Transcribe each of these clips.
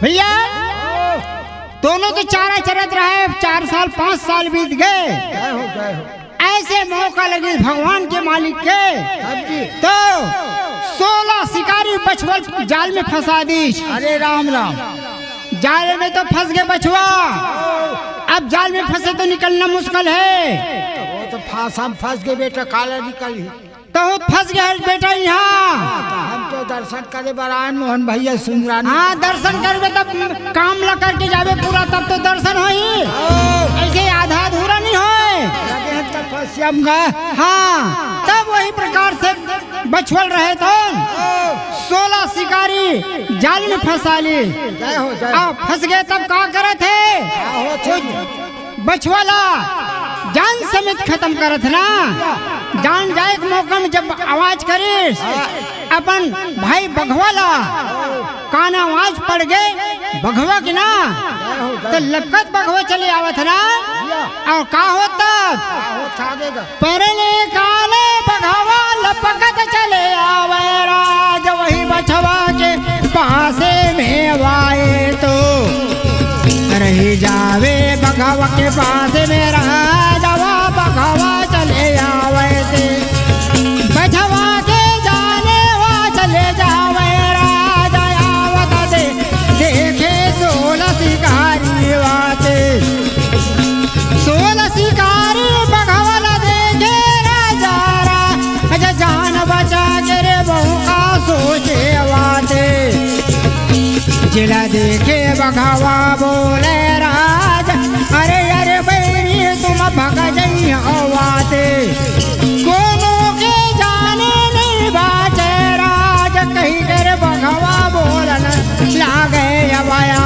भैया दोनों तो चारा चरत रहे, 4 साल 5 साल बीत गए। ऐसे मौका लगे भगवान के मालिक के तो 16 शिकारी बछुआ जाल में फंसा दी। अरे राम राम। जाल में तो फंस गए बछुआ, अब जाल में फंसे तो निकलना मुश्किल है। वो तो फांसा में फंस गए बेटा, काला निकल तो फंस गया बेटा यहाँ। हम तो दर्शन करे बरान मोहन भैया सुंदरानी। हाँ दर्शन करवे तब काम ला करके जावे पूरा, तब तो दर्शन होई, ऐसे आधा अधूरा नहीं होए। हाँ तब वही प्रकार से बछुअल रहे तो 16 शिकारी जाल में फंसा ली। फंस गए तब क्या करे थे बछुआला जान समेत खत्म करत ना। जान जाए के मौका में जब आवाज करिस अपन भाई बघवाला, कान आवाज पड़ गए बघवा की ना, तो लपकत बघवा चले आवत ना। और का होता परले काले बघवा लपकत चले आवे राज, वही बछवा के पासे में वाए तो रही जावे बघवा के पासे में रहा जवा बघवा चले आवे थे। बछवा के जाने वा चले जावे राजा आवत दे, देखे 16 शिकारी वाते। 16 शिकारी बघवाला देखे राजा रा जान बचा के रे बहु का सोचे वाते। जिला देखे बघवा बोले राज, अरे अरे बैरी तुम भग जई आवाते। कोनो के जाने नहीं बाचे राज, कहीं कर बघवा बोलन लागे अवाए।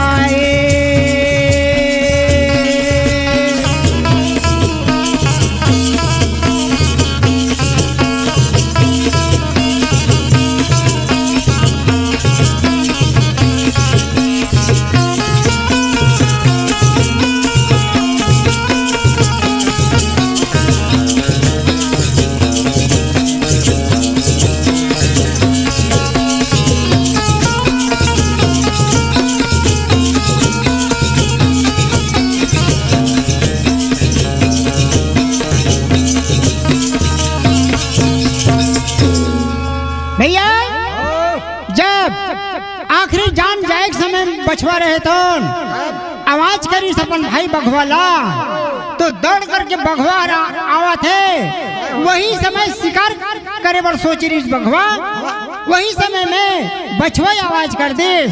भैया जब आखिरी जान जाए के समय बछवा रहे तो आवाज करी अपन भाई बघवाला, तो दौड़ करके बघवा आवा थे। वही समय शिकार करे बर सोच रही बघवा, वही समय में बछवा आवाज कर दे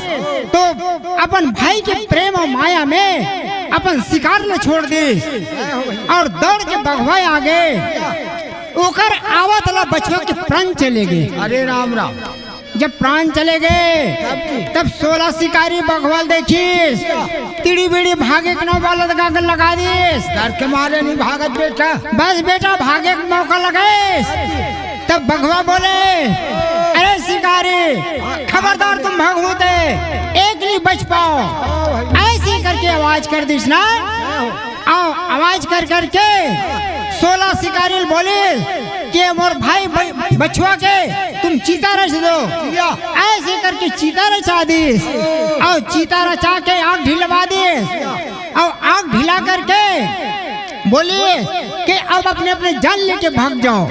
तो अपन भाई के प्रेम और माया में अपन शिकार न छोड़ दे और दौड़ के बघवा आगे ओकर आवत ला बछवा के प्राण चले गए। अरे राम राम। जब प्राण चले गए तब 16 शिकारी बघवाल देखिस, तिड़ी बिड़ी भागे के नौ बाल लगा दिस। डर के मारे नहीं भागत बेटा, बस बेटा भागे के मौका लगे। तब बघवा बोले, अरे शिकारी खबरदार तुम भगवते एक नहीं बच पाओ। ऐसे करके आवाज कर दिस ना। आओ आवाज कर करके 16 शिकारी बोले कि मोर भाई बछुआ के तुम चीता रच दो। ऐसे करके चीता रचा दिस और चीता रचा के आग ढिलवा दिस और आग ढिला करके बोलिए कि अब अपने अपने जान लेके भाग जाओ।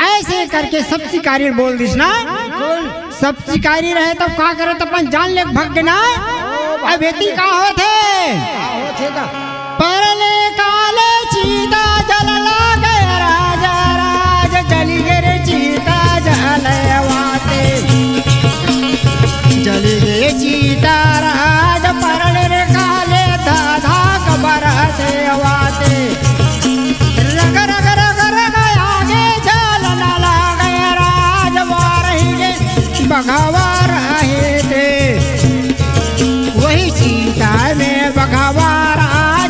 ऐसे करके सब शिकारी बोल दिस ना। सब शिकारी रहे तब क्या करे तो अपन जान लेके भाग गए ना। अब एती का होते परले काले चीता जल लागे राजा राज, जली गे चीता जलवाते। जली गे चीता राज परले काले दादा कबर से वाते। रग रग रग रग आगे जल न लागे राज, वारही गे बघवा रहे थे। वही चीता में बघवा राज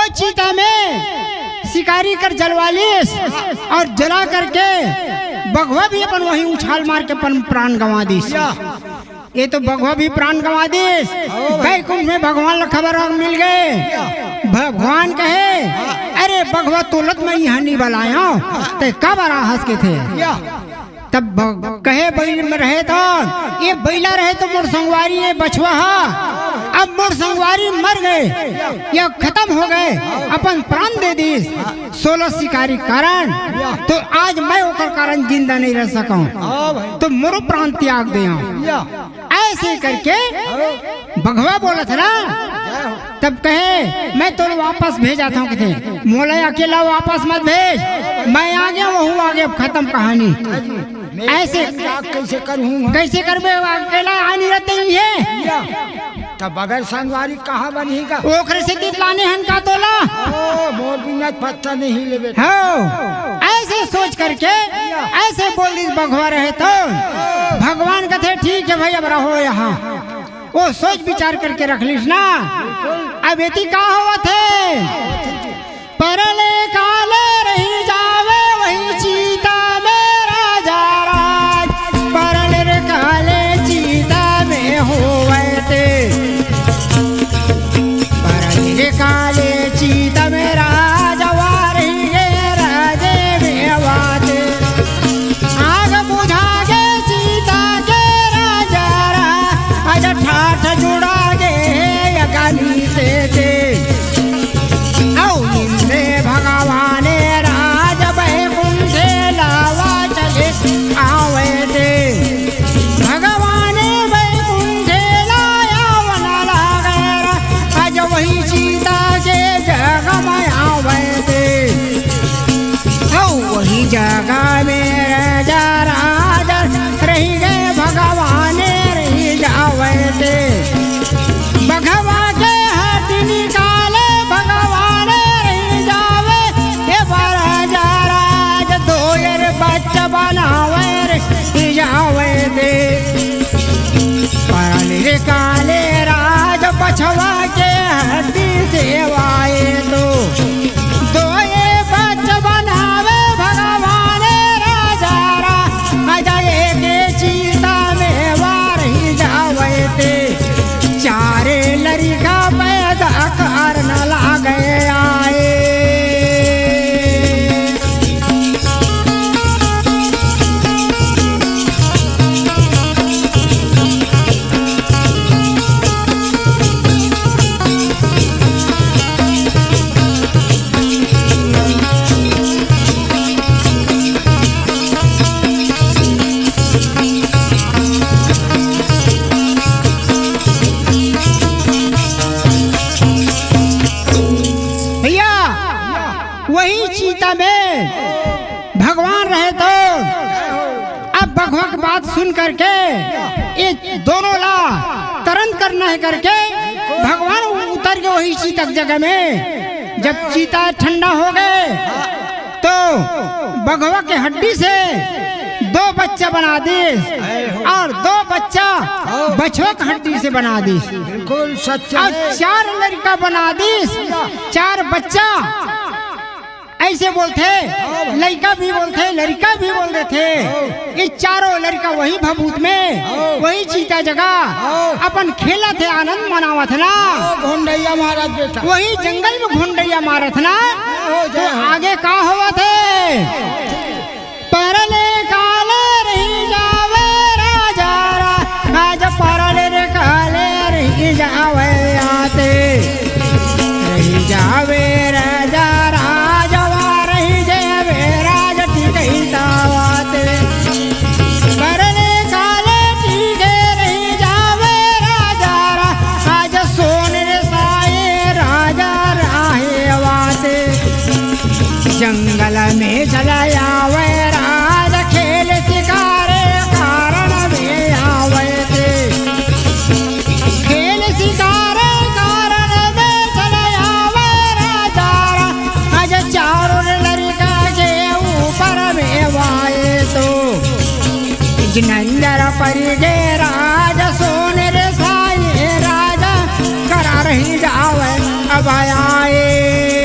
वो चीता में शिकारी कर जलवालिस और जला करके बघवा भी अपन वहीं उछाल मार के अपन प्राण गंवा दीस। ये तो बघवा भी प्राण गंवा दीस। बैकुंठ में भगवान ला खबर मिल गए। भगवान कहे अरे बघवा तोलत में यहाँ नहीं बलाया ते कब आ हंस के थे। तब कहे बैल में रहे तो ये बैला रहे तो मोर संगवारी ये बछवा हा। अब मोर संगवारी मर गए या खत्म हो गए अपन प्राण दे दी 16 शिकारी कारण तो आज मैं ओकर कारण जिंदा नहीं रह सकूं तो मोर प्राण त्याग दे। ऐसे करके बघवा बोला था ना। तब कहे मैं तो वापस भेजा था मोला अकेला वापस मत भेज, मैं आ गया वो आ गया खत्म कहानी। ऐसे कैसे करूँ? कैसे करबे अकेला आनी रहते ही है तब बगैर संगवारी कहाँ बनेगा? ओखरे से लाने हन का तोला मोर बिना पत्ता नहीं लेबे। हो ऐसे सोच करके ऐसे बोल दी बघवा रहे तो भगवान कहते ठीक है भाई अब रहो यहाँ। वो सोच विचार करके रख लीस ना। अब एती का हुआ थे परले काले रही जावे वही चीता में राजा राज। परले काले चीता में होवे ते परले काले चीता में राजा वारी राजे में वाते आग बुझा गे चीता के राजा आज ठाठ जुड़ा गे गाली से दे भगवान राज बैकुंठ लावा चले आवे दे। भगवान बैकुंठ लाया वना लागे आज वही सीता के जगह में आवे दे। वही जगह में राजा राज रही गए भगवान रही जावे दे। भगवा के हाथ निकाले भगवान रही जावे राजा राज दोयर बच्चा बनावे रही जावे दे। परले काले राज बछवा के हड्डी सेवाए तो दोये बच्चा बनावे भगवान राजा राज के चीता में वार ही जावे दे। चारे लड़का पैदा कर न लागे आए। वही चीता में भगवान रहे तो अब बघवा की बात सुन करके ये दोनों ला तरन करना है करके भगवान उतर गए वही चीता की जगह में। जब चीता ठंडा हो गए तो बघवा के हड्डी से 2 बच्चा बना दी और 2 बच्चा बछवा की हड्डी से बना दी। बिल्कुल सच्चा। 4 लड़का बना दी 4 बच्चा। ऐसे बोलते लड़का भी बोलते लड़का भी बोलते थे। ये चारों लड़का वही भभूत में वही चीता जगह अपन खेला थे आनंद मनावा था ना। घुंडैया मारा बेटा वही जंगल में घुंडैया मारा था ना। तो आगे का हुआ थे परले काले रही जावे राजा राज परले काले रही जावे आते रही जावे राजा जंगल में चला आवे राज खेल शिकारे कारण में आवे थे। खेल शिकारे कारण में चला आवे राजा आज चारों लड़का के ऊपर में वाए तो जिनंदर पर गे राज सोने रे साए राजा करा रही जावे अब आए।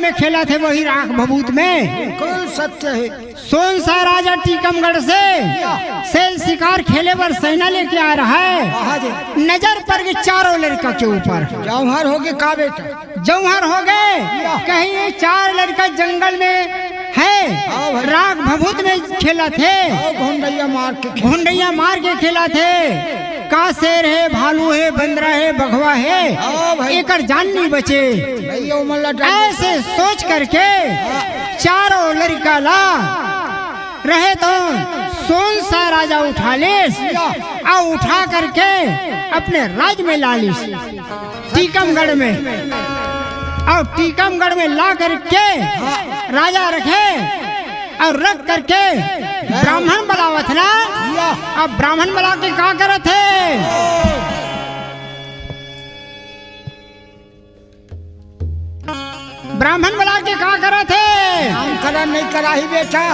में खेला थे वही राख भभूत में। बिल्कुल सत्य है। सोनसा राजा टीकमगढ़ से सेल शिकार खेले पर सेना लेके आ रहा है। नजर पड़ गई चारों लड़का के ऊपर। जौहर हो गए का बेटा? जौहर हो गए। कहीं ये 4 लड़का जंगल में है, राख भभूत में खेला थे। घुंडैया मार के खेला थे। का शेर है, भालू है, बंदरा है, बघवा है, एकर जान नहीं बचे। ऐसे सोच करके चारों लड़का ला रहे तो सोनसा राजा उठा ले और उठा करके अपने राज में ला ली टीकमगढ़ में। और टीकमगढ़ में ला करके राजा रखे और रख करके ब्राह्मण बुलावत ना। अब ब्राह्मण बुला के क्या करत है? ब्राह्मण बुला के क्या करत है? नामकरण नहीं करा ही बेटा।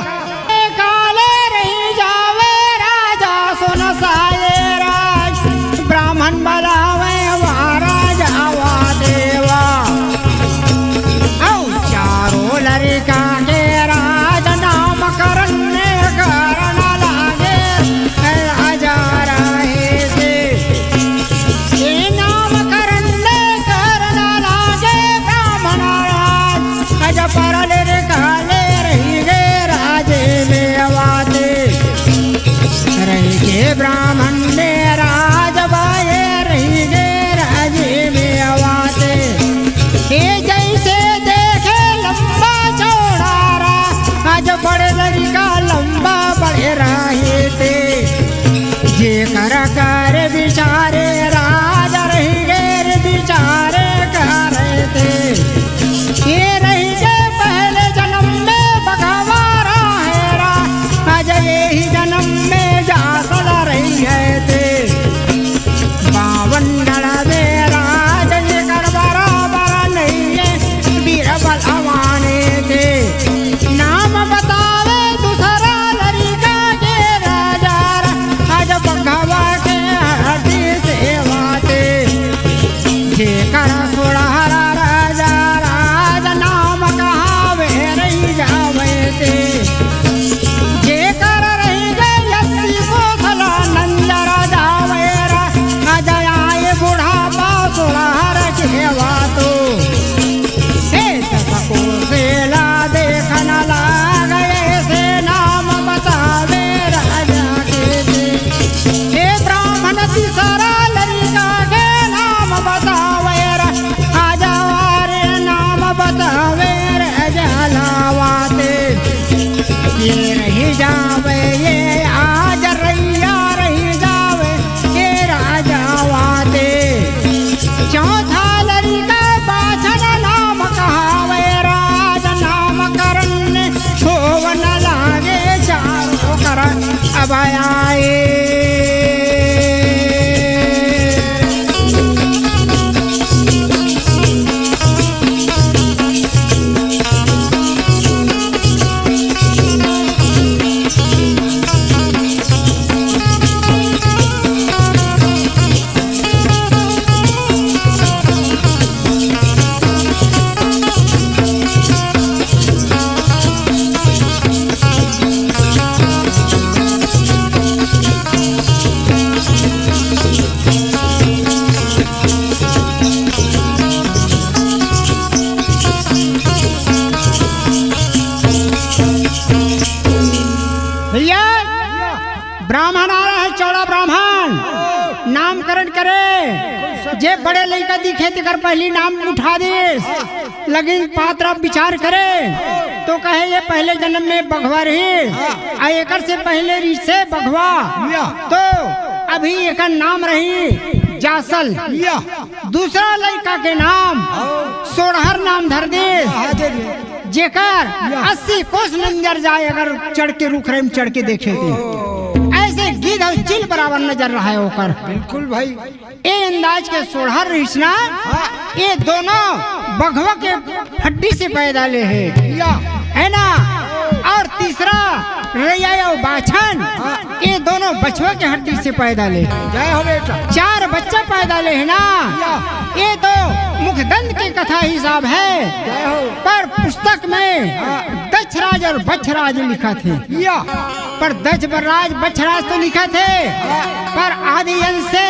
काले रही जावे राजा सोनसा ये राज, ब्राह्मण बुलावे महाराज आवा देवा। औ चारों लड़का के राज नामकरण करण लागे राजा रहे से। ये नामकरण करण लागे ब्राह्मण राज, अज परल काले रही गए राजे में आवाते। रही के ब्राह्मण ने राज बाए रही गए राजे में आवाते। ये जैसे देखे लंबा चौड़ा रहा, आज बड़े लड़का लंबा बड़े रहे थे। जे कर कर बिचारे राज रही गए बिचारे कर थे। ये रही गए पहले जन्म में बघवा रहेरा, आज यही जन्म में जासल रही है थे। 52 लड़े राज ये कर बराबर नहीं है, बीरबल अवाने थे। नाम बतावे दूसरा लड़का के राजा, आज बघवा के हड्डी से वाते। जे कर सुड़हरा राजा राज नाम कहावे रही जावे थे। जे कर रही गई 80 को थला नंजर जावेरा, आज आए बुढ़ापा सुड़हर के वातो। हे सबको सेला देखन लाग ऐसे नाम बतावे राजा के थे। हे ब्राह्मण तीसरा लड़का के नाम बतावे आज वारे नाम बतावे राजा लावाते। ये रही जावे ये आज रैया रही जावे ये राजा वाते। चौथा लड़का बाछन नाम कहावे राज नामकरण होवन लागे चारों करण अब आए। भैया ब्राह्मण आ रहा है, चौड़ा ब्राह्मण नामकरण करे। जे बड़े लड़का दिखे तेकर पहली नाम उठा दे, लेकिन पात्र विचार करे तो कहे ये पहले जन्म में बघवा रही, एकर से पहले रीछ से बघवा, तो अभी एकर नाम रही जासल। दूसरा लड़का के नाम सोढ़हर नाम धर दे, जेकर 80 कोस नंजर जाए अगर चढ़ के रुख रहे चढ़ के देखे ऐसे गिद्ध और चिल बराबर नजर रहा है होकर। बिल्कुल भाई। ये अंदाज के सोढ़हर रिश्ना ये दोनों बघवा के हड्डी से पैदा ले है ना। और तीसरा रैया और बाछन ये दोनों बछवा के हड्डी से पैदा ले। जय हो बेटा। 4 बच्चा पैदा ले है ना। ये तो मुखदंड की कथा हिसाब है, जय हो। पर पुस्तक में दक्षराज और बछराज लिखा थे। या पर दक्षराज बछराज तो लिखा थे, पर आदि अंश से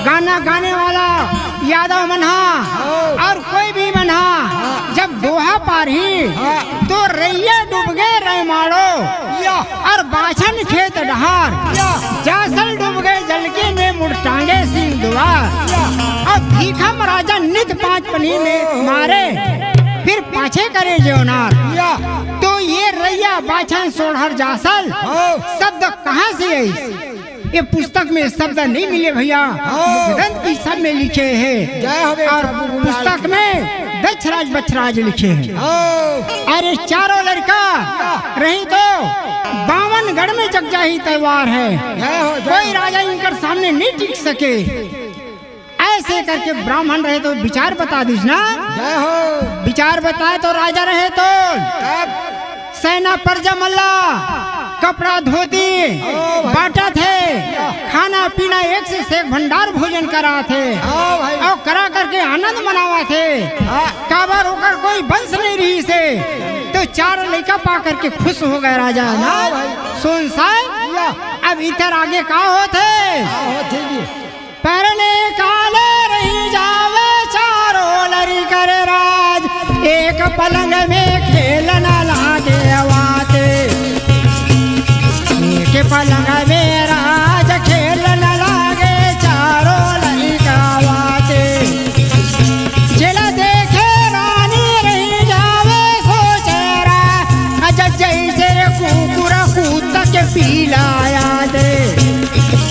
गाना गाने वाला यादव मन्हा और कोई भी मन्हा जब दोहा पारी तो रैया डूब गए रैमाड़ो और बाछन खेत डहार, जासल डूब गए जलके में मुड़टांगे सिंह द्वार, और भीखा महाराजा नित 5 पनी में मारे फिर पाछे करे जोनार। तो ये रैया बाछन सोढ़र जासल शब्द कहाँ से आई? ये पुस्तक में शब्द नहीं मिले भैया, ग्रंथ की सब में लिखे हैं और पुस्तक में दक्षराज बछराज लिखे हैं। अरे चारों लड़का रही तो 52 गढ़ में जगजाही तैवार है, कोई राजा इनकर सामने नहीं टिक सके। ऐसे करके ब्राह्मण रहे तो विचार बता दीज ना, विचार बताए तो राजा रहे तो सेना पर जमल्ला कपड़ा धोती बांटा थे, खाना पीना एक से एक भंडार भोजन करा थे और करा करके आनंद मनावा थे। काबर होकर कोई बंस नहीं रही से तो 4 लड़का पा करके खुश हो गए राजा ना। सुन साहब अब इधर आगे का होते परने काले रही जावे चारों लड़ी करे राज, एक पलंग में खेलना लागे आवाते, एक पलंग में राज खेलना लागे चारों लड़ी आवाते। जिला देखे रानी रही जावे सोचेरा अजय जैसे कुकुर कूद के पीलाया दे,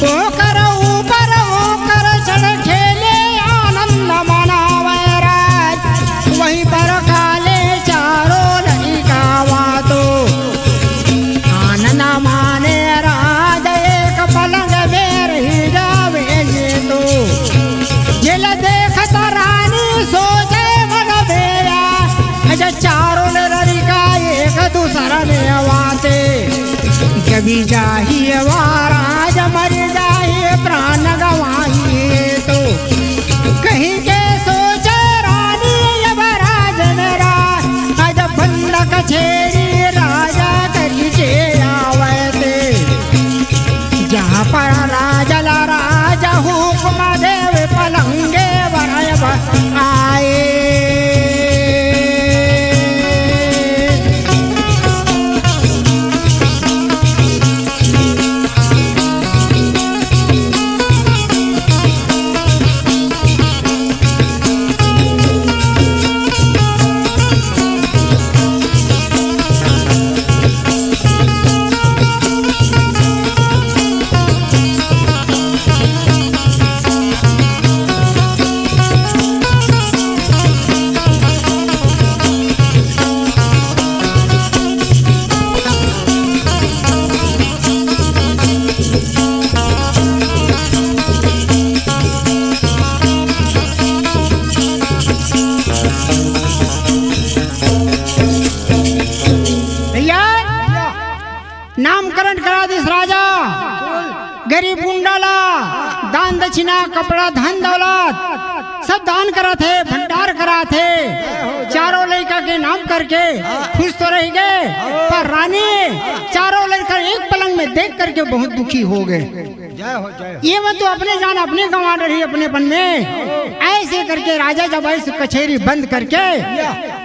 वो कर ऊपर वो कर चढ़ खेले आनंद मनावे राज, वहीं पर खाले चारों लड़ी गावा तो आनंद माने राज, एक पलंग में रही जावे ये तो। जिल देखता रानी सोचे मन बेरा अजय चारों लड़ी का एक दूसरा में आवाते, कभी चाहिए वाराज मर जाए प्राण गवाइए तो, कहीं के सोचे रानी यमराज मेरा अज बंद कचेरी राजा करीचे आवते, जहाँ पर राजा ला राजा हुक्म देव पलंगे वरब आए। नामकरण करा दिस राजा, गरीब गुंडाला दान दक्षिणा कपड़ा धन दौलत सब दान करा थे, भंडार करा थे, चारों लड़का के नाम करके खुश तो रह गए, पर रानी चारों लड़का एक पलंग में देख करके बहुत दुखी हो गए। ये मत तो अपने जान अपने गंवा रही अपनेपन में। ऐसे करके राजा जब ऐसे कचहरी बंद करके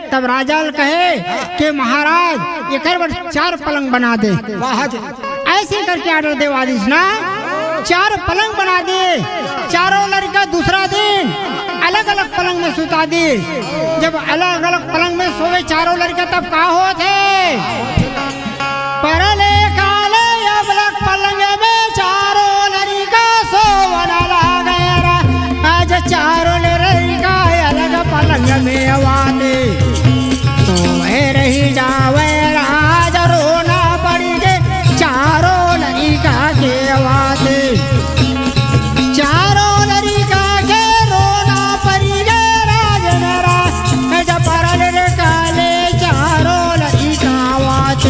तब राजा कहे कि महाराज ये कर 4 पलंग बना दे। ऐसे करके आर्डर दे आदेश ना, 4 पलंग बना दे, चारों लड़का दूसरा दिन अलग अलग पलंग में सुता दी। जब अलग अलग पलंग में सोवे चारों लड़का तब का होते परले काले अलग पलंग में चारों लड़का सोवना लागे, आज चारों लड़का अलग पलंग में आवाते तो वह रही जावे राज रोना पड़ी गे चारों लड़का के आवाते, चारों लड़का के रोना पड़ी गे राज मेरा जब परले काले चारों लड़का आवाते।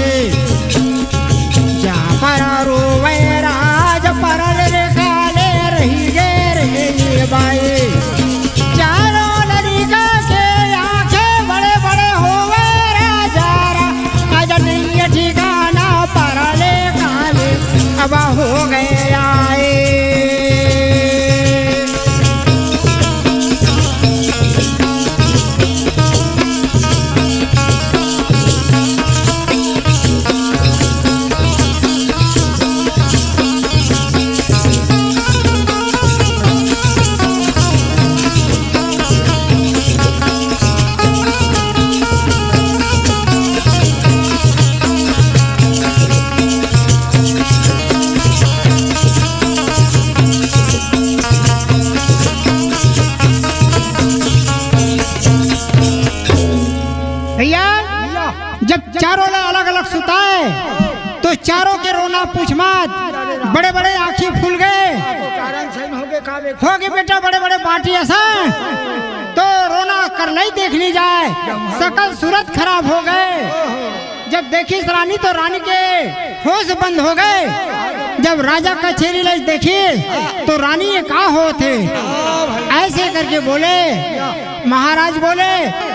चारों अलग अलग सुताए तो चारों के रोना पूछ मत, बड़े बड़े आँखें फूल गए, हो गए बेटा बड़े बड़े बाटी ऐसा तो रोना कर नहीं देखने जाए, सकल सूरत खराब हो गए। जब देखी रानी तो रानी के होश बंद हो गए। जब राजा कचेरी ले देखी तो रानी ये कहा हो थे, ऐसे करके बोले महाराज बोले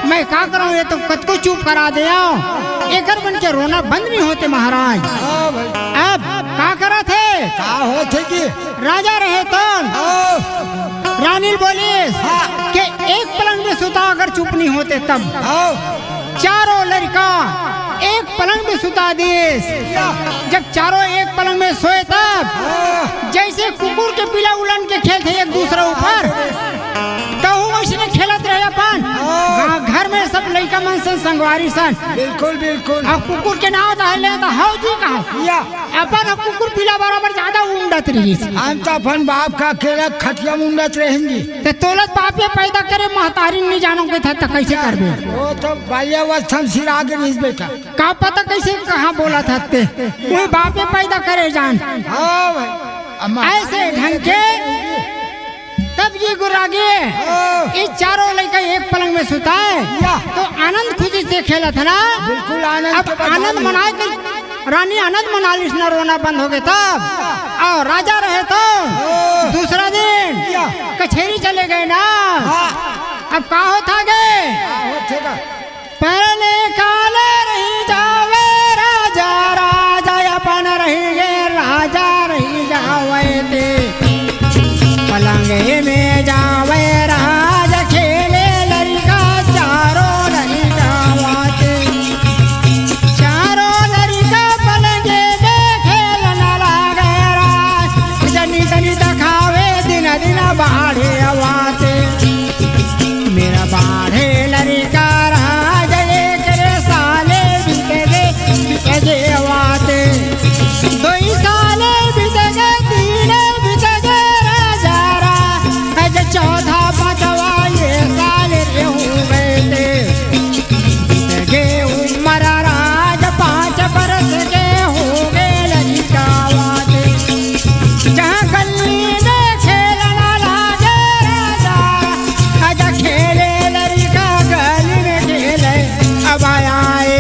मैं क्या करूं, ये तो कद को चुप करा दिया, एक बन के रोना बंद नहीं होते महाराज। अब क्या करा थे, का होते कि राजा रहे तो रानी बोली कि एक पलंग में सुता अगर चुप नहीं होते तब चारों लड़का एक पलंग में सुता दिए। जब चारों एक पलंग में सोए तब जैसे कुकुर के पिला उलन के खेलते एक दूसरे ऊपर तो वैसे खेलत रहे अपन घर में सब लड़का मन सन संगवारी सन। बिल्कुल बिल्कुल। अब कुकुर के नाव दहले तो हाउ जी कहा अपन कुकुर पिला बराबर ज्यादा उंडत रही। हम तो अपन बाप का अकेला खटिया उंडत रहेंगी तो तोलत बापे पैदा करे महतारी नहीं जानो के था तो कैसे करबे, वो तो बाल्यावस्था में सिरा गई बेटा, का पता कैसे कहाँ बोला था ते वो बापे पैदा करे जान। हाँ भाई ऐसे ढंग के तब ये गुरागे ये चारों लड़का एक पलंग में सुता है तो आनंद खुशी से खेला था ना। बिल्कुल आनंद। अब आनंद मनाए कर रानी आनंद मना ली, रोना बंद हो गया तब और राजा रहे तो दूसरा दिन कचेरी चले गए ना। अब का होता गए पहले काले रही जावे राजा, राजा अपन रही गए राजा रही जावे थे पलंगे में जावे राजा खेले लड़का चारों नहीं जावाते, चारों लड़का पलंगे में खेलने लगे राज जनी जनी दिखावे दिन दिन बाढ़े आवाते, मेरा बाढ़े लड़का राज एक साले बीते आवाते, दो साले बीते गए तीन बीते गए चौथा पांचवा ये साल रे हो गए थे गे उमर राज 5 बरस के हो गए लड़का वादे, जहाँ गली में खेलना लागे राजा आजा खेले लड़का गली में खेले अब आए।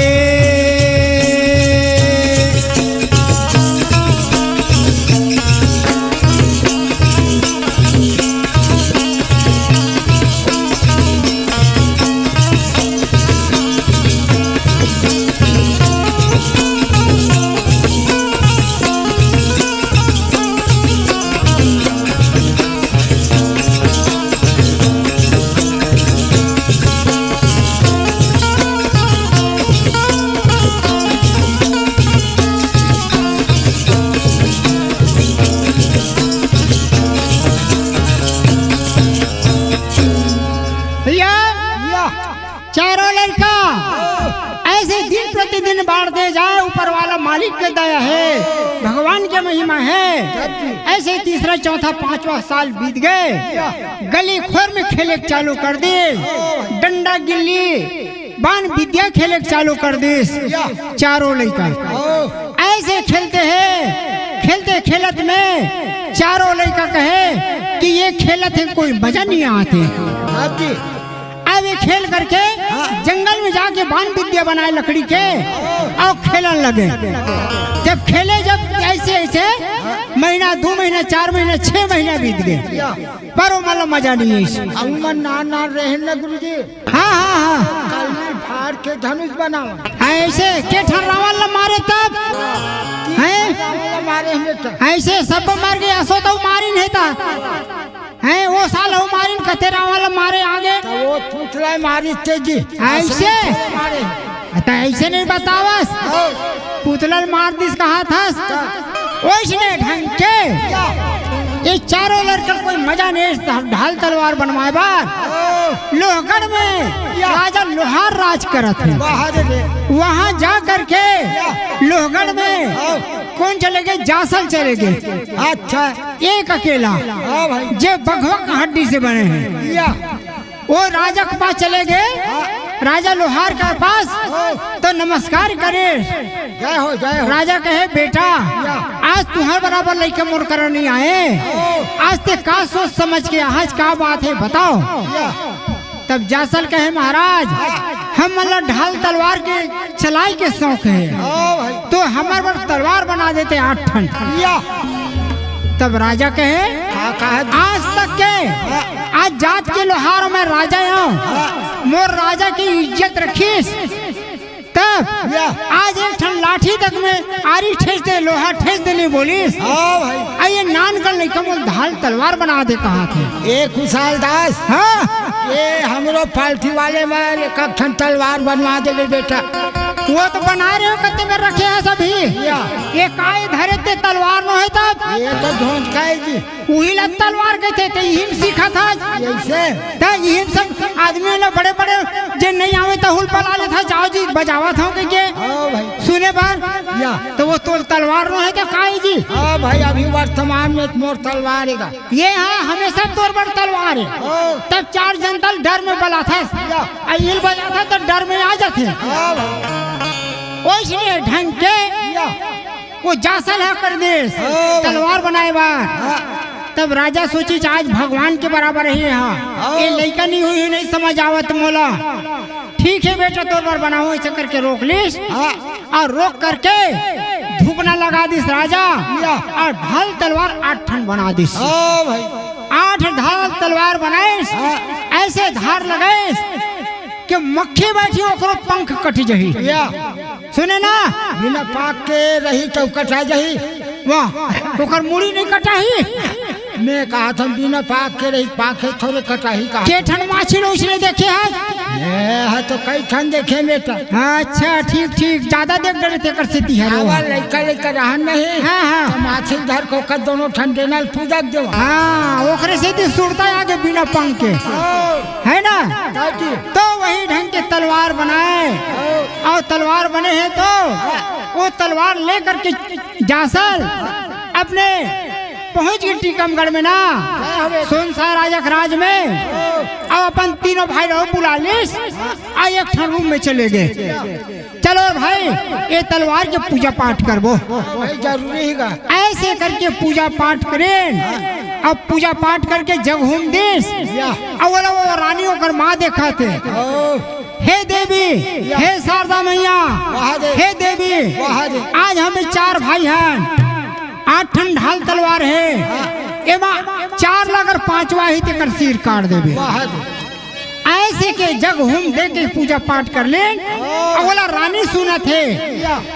चारों लड़का ऐसे दिन प्रतिदिन बढ़ते जाए, ऊपर वाला मालिक की दया है, भगवान की महिमा है। ऐसे तीसरा चौथा पांचवा साल बीत गए, गली खोर में खेले चालू कर दे, डंडा गिल्ली बान विद्या खेले चालू कर दे। चारों लड़का ऐसे खेलते हैं, खेलते खेलत में चारों लड़का कहे कि ये खेलत है कोई मजा नहीं आते। अब ये खेल करके जंगल में जाके बाण विद्या बनाए लकड़ी के और खेलने लगे। जब खेले जब ऐसे ऐसे महीना 2 महीना 4 महीना 6 महीना बीत गए पर वो मतलब मजा नहीं है। नाना रहे न गुरुजी। हाँ फाड़ के धनुष बनाओ ऐसे के ठर्रावाल मारे तब हैं मारे ऐसे सब मार गए, असो तो मारी नहीं था हैं वो साल हो मारिन कतेरा वाला मारे आगे तो वो पुतला मारी तेजी ऐसे मारे तो ऐसे नहीं बतावस पुतला मार दिस कहा था वैसने ढंग के ये चारों लड़का कोई मजा नहीं। ढाल तलवार बनवाए बार लोहगढ़ में राजा लोहार राज करत है, वहाँ जा करके लोहगढ़ में कौन चले गए, जासल चले गए। अच्छा एक अकेला जो बघवा हड्डी से बने हैं वो राजा के पास चले गए राजा लोहार के पास तो नमस्कार करे। जय हो जय हो। राजा कहे बेटा आज तुम्हारे बराबर लड़के मोर कर नहीं आए, आज ते का सोच समझ के आज का बात है बताओ। तब जासल कहे महाराज हम मतलब ढाल तलवार के चलाई के शौक है तो हमारे पर तलवार बना देते 8 ठन। तब राजा कहे आज तक के आज जात के लोहार में राजा हूँ, मोर राजा की इज्जत रखीस। तब आज एक ठन लाठी तक में आरी ठेस दे लोहा ठेस देने बोलीस। ये नान कर लेकर मोल ढाल तलवार बना दे कहा थे। ए कुशाल दास, हाँ ये हमरो पालथी वाले में एक ठन तलवार बनवा दे बेटा। वो तो बना रहे हो कत्ते में रखे हैं सभी। ये काय धरे ते तलवार न है तब ये तो ढोंच खाए जी वही ला तलवार कहते थे यही सीखा था ऐसे। तो यही सब आदमी ने बड़े बड़े जे नहीं आवे तो हुल पला ले था जाओ जी बजावा था के भाई सुने बार तो वो तो तलवार न है तो काय जी। हाँ भाई अभी वर्तमान में मोर तलवार है ये हाँ हमेशा तोर बड़ तलवार है। तब 4 जनता डर में बला था हिल बजा था तो डर में आ जाते। इसलिए ढंग के वो जासल है कर दे तलवार बनाए बार। तब राजा सोची आज भगवान के बराबर ही है, ये लड़का नहीं हुई नहीं समझ आवत मोला। ठीक है बेटा तोर बार बनाओ ऐसे करके रोक लीस और रोक करके धूप न लगा दिस राजा और ढाल तलवार 8 ठन बना दिस। 8 ढाल तलवार बनाइस ऐसे धार लगाइस कि मक्खी बैठी ओकरो पंख कट जही। सुने ना बिना पाक के रही तो कटा जही। वाह ओकर मुड़ी नहीं कटाही। मैं कहा था बिना पाक के रही पाखे थोड़े कटाही कहा। के ठन माछी उसने देखे है तो कई ठन देखे बेटा। अच्छा ठीक ठीक ज्यादा देख डरे थे कर सेती है लड़का लड़का रहन नहीं। हाँ तो माछी धर को कर दोनों ठन देना पूजा दे। हाँ ओकरे सेती सुरता आगे बिना पंख के है ना। तो वही ढंग के तलवार बनाए और तलवार बने हैं तो वो तलवार लेकर के जासल अपने पहुंच गए टीकमगढ़ में ना सोनसा राजा राज में। अब अपन तीनों भाई रहो बुला लिस आ एक ठन रूम में चले गए। चलो भाई ये तलवार के पूजा पाठ करबो जरूरी है। ऐसे करके पूजा पाठ करें। अब पूजा पाठ करके जग होम देश अब वो रानी होकर माँ देखा थे। हे देवी हे शारदा मैया हे देवी आज हमें 4 भाई हैं, 8 ठन ढाल तलवार है एमा 4 अगर 5वां ही तेकर सिर काट देवे। ऐसे के जग होम दे के पूजा पाठ कर ले। अवला रानी सुना थे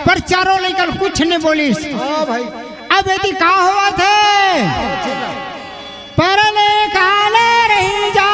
पर चारों लेकर कुछ नहीं बोलिस। अब यदि का हुआ थे परले काले रही जा